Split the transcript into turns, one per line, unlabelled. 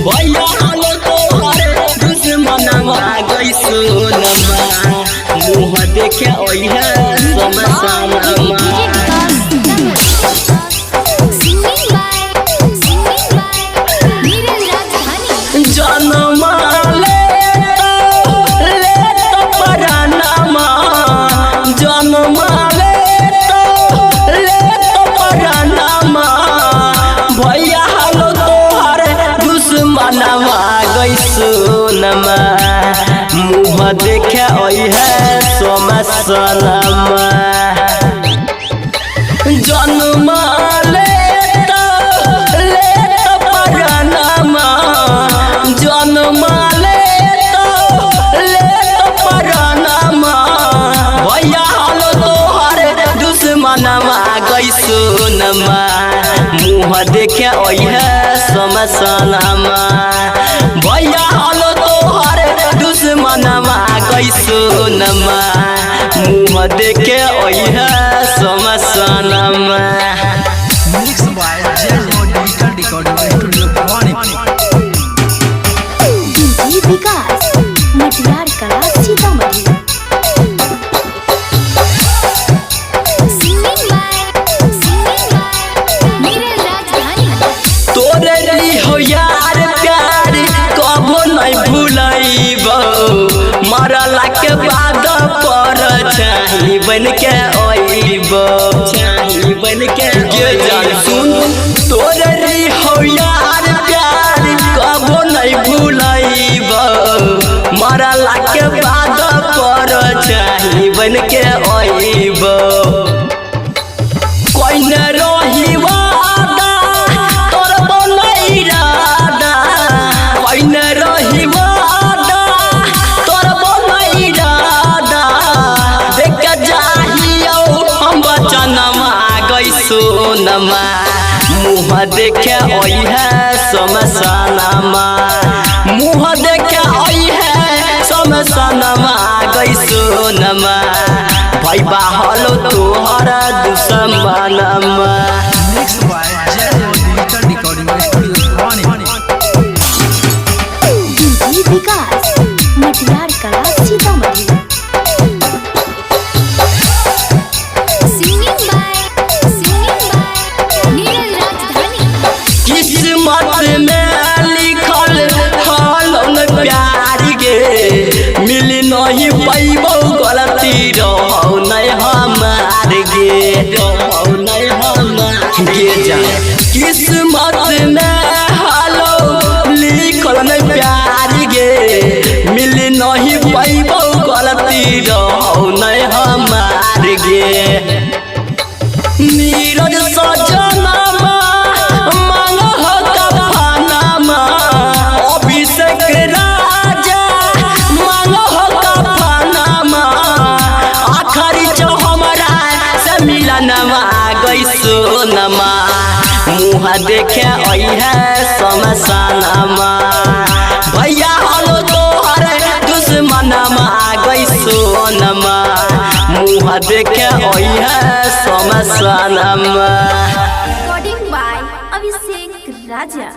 भैया हालो तोहरे दुश्मनवा गई सोनमा मुँह देखे ओइहे समसनमा सोनमा मुँह देखे ओइहे समसनमा जन्म ले तो परानमा जन्म ले तो परानमा भैया हालो तोहरे दुश्मनमा गई सोनमा मुँह देखे ओइहे समसनमा भैया हालो तोहरे दुश्मनमा गई सोनमा मुँह देखे ओइहे समसनमा
Mixed by Jaro Digital Recording Studio Bhawani
विकास मटियार कला सीतामढ़ी
तोरे ली हो यार प्यार कबो नहीं भूलैबो मरला के बाद पर चाही बन के ओइबो चाही बन के के जान सुन तोरे ली हो यार प्यार कबो नहीं भूलैबो मरला के बाद पर चाही बन के ओइबो कोई न रही सोनमा मुँह देखे ओइहे समसनमा मुँह देखे ओइहे समसनमा गई सोनमा भैया हालो तोहरा दुश्मनमा
Mixed by Jaro Digital Recording Studio Bhawani
विकास मटियार कला सीतामढ़ी
किस्मत में लिखल हलोन प्यार गे मिल नहीं पैबो गलती रहो नहीं हमार गे रहो नहीं हमार गे जा किस्मत में हलो लिखल नहीं प्यार गे मिल नहीं पैबो गलती रहो नहीं हमार गे नीरज सजनमा सोनमा मुँह देखे ओइहे समसनमा भैया हालो तोहरे दुश्मनमा गई सोनमा मुँह देखे ओइहे समसनमा
रिकॉर्डिंग बाय अभिषेक राजा।